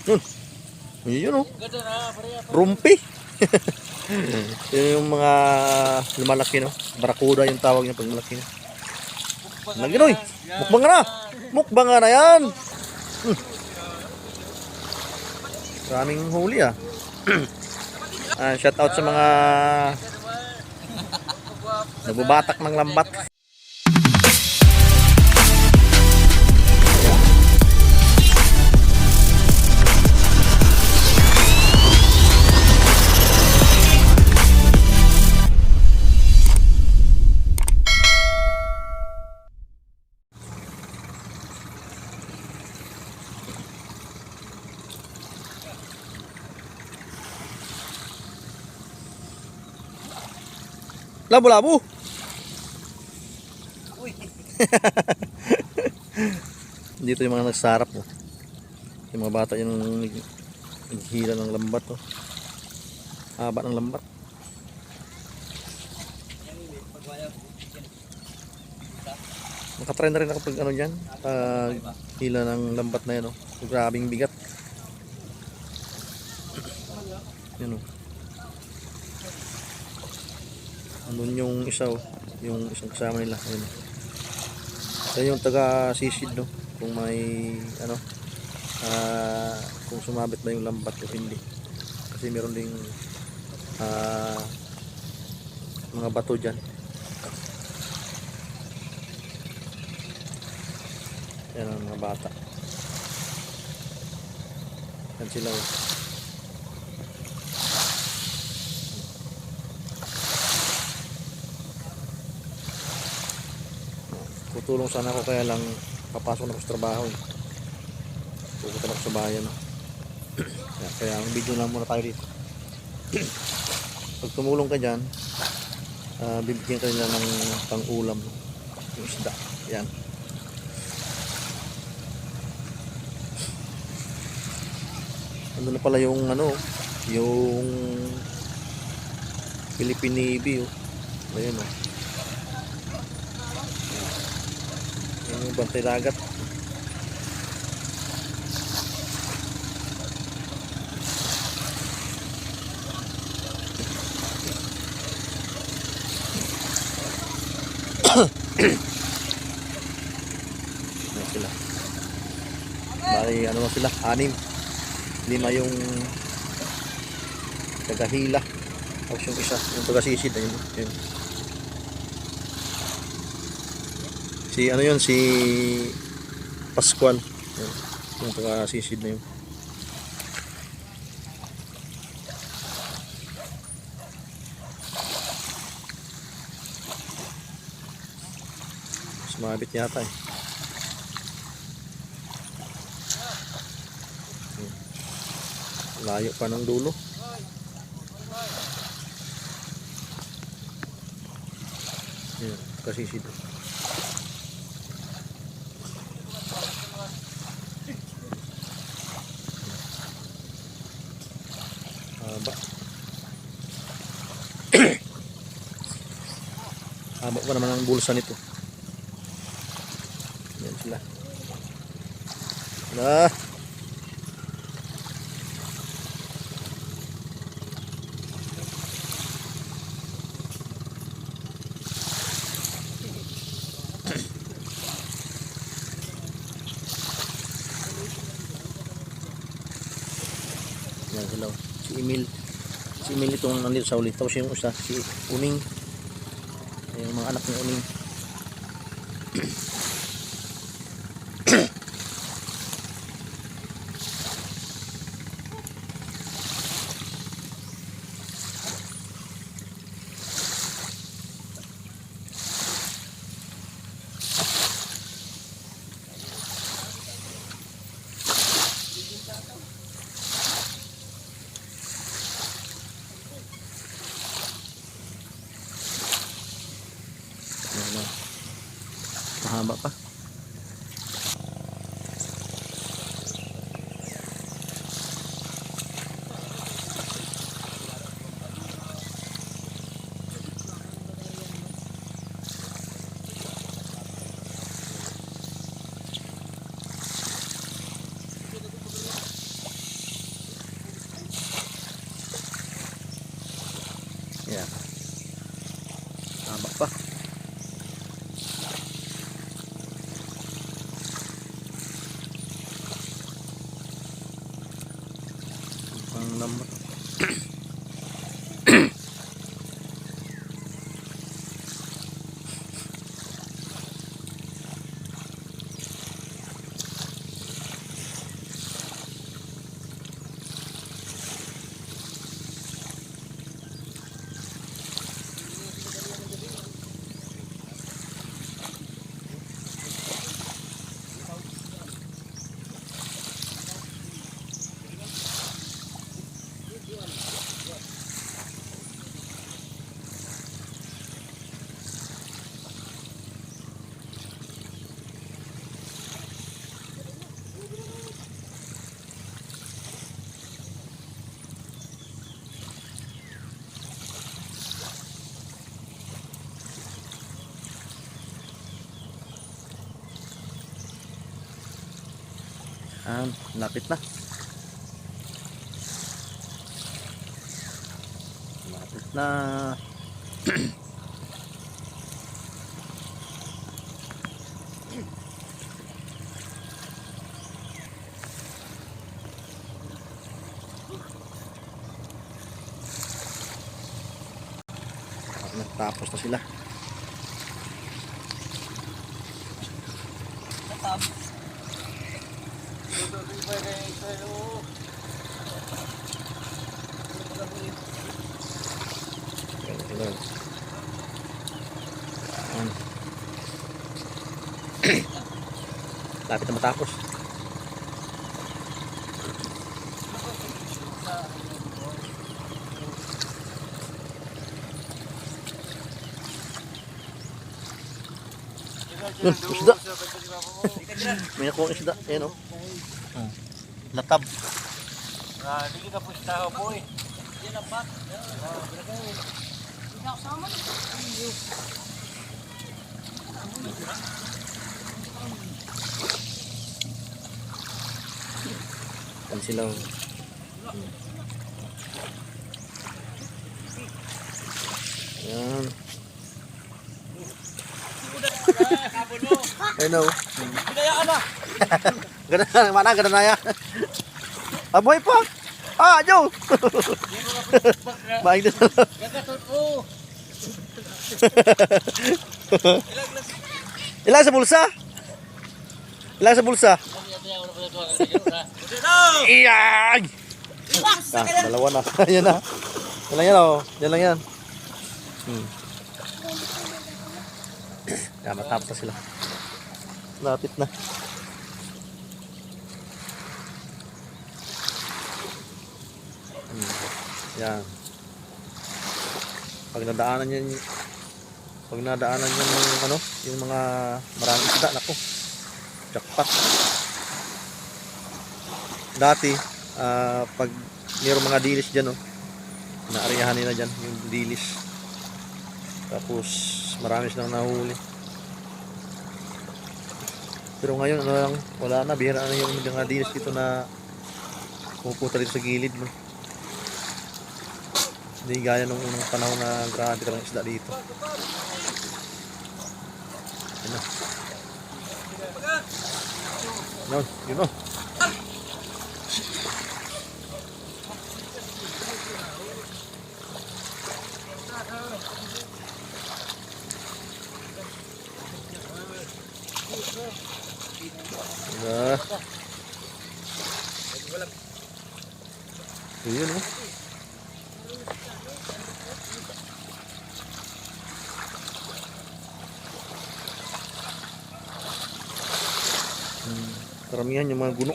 Yun. Yun oh. Rumpi. Yun yung mga lumalaki no. Barakuda yung tawag niya pag malaki no. Lagi no. Mukbang na. Mukbang na yan. Maraming huli ah. Shout out sa mga nagbabatak ng lambat. Labo-labo. Dito yung mga nagsarap oh. Yung mga bata yung naghihila ng lambat oh. Haba ng lambat. Nakatry na rin ako pag ano dyan, hila ng lambat na yan oh. Grabing bigat. Yan oh. Andun yung isa oh, yung isang kasama nila. Ayun. Yan yung taga-sisid no, kung may ano, kung sumabit ba yung lambat o hindi. Kasi meron ding mga bato dyan. Yan ang mga bata. Yan sila oh. Tutulong sana ako kaya lang papasok na ako sa trabaho eh. Pupunta na ako sa bayan. Kaya ang video lang muna tayo dito. Pag tumulong ka dyan, bibigyan ka nila ng pang-ulam yung isda. Yan. Ano na pala yung ano, yung Philippine Navy oh. Ayun oh. Yung bantay dagat. Ayan sila. Bali ano na sila, 6. 5 yung tagahila. Tapos yung isa, yung taga-sisid. Ayun. Si ano yun, si Pascual. Yung taga-sisid na yun. Sumabit yata eh. Layo pa ng dulo. Yan, taga-sisid. Haba. Haba pa naman ang bulsa nito. Yan sila. Nah. Yan sila. Si Emil. Si Emil itong nandito sa ulit. Tapos yung isa, si Uning. Yung mga anak ni Uning. Mahaba number. Lapit na. Lapit na. Tapos na sila. Lapit na matapos. Yun, isda. May nakuha ang isda. Ayan o. Latab. Hindi kita pustaho boy. Yan ang bat. Yan sila. Yan. I know. Kaya ka na. Ganda, mana ganda na yan. Aboy pa. Ah, Joe. Baik din. Gagatot ko. Ilang sa bulsa? Ilang sa bulsa? Iyag! Dalawa na. Yan na. Yan lang yan oh. Yan lang yan. Yan, matapos na sila. Lapit na. Yan. Pag nadaanan yan ng ano, yung mga maraming isda, nako. Jackpot. Dati, pag mayroong mga dilis dyan, oh, naariyahan nila dyan, yung dilis. Tapos, marami silang nahuli. Pero ngayon, ano lang, wala na, bihira na yung mga dilis dito na pupunta dito sa gilid, no. Hindi gaya nung unang panahon na grabe talagang isda dito. Yun na. Yun o. Yun o. Karamihan yung mga guno.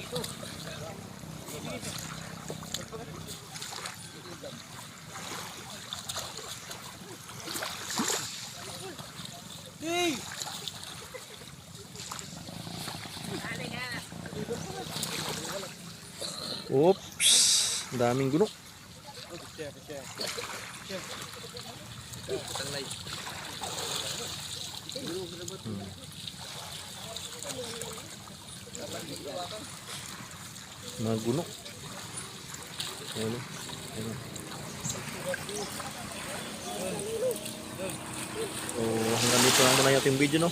Oops, daming guno. Mga guno. Ayan. Ayan. So, hanggang dito lang muna yung video, no?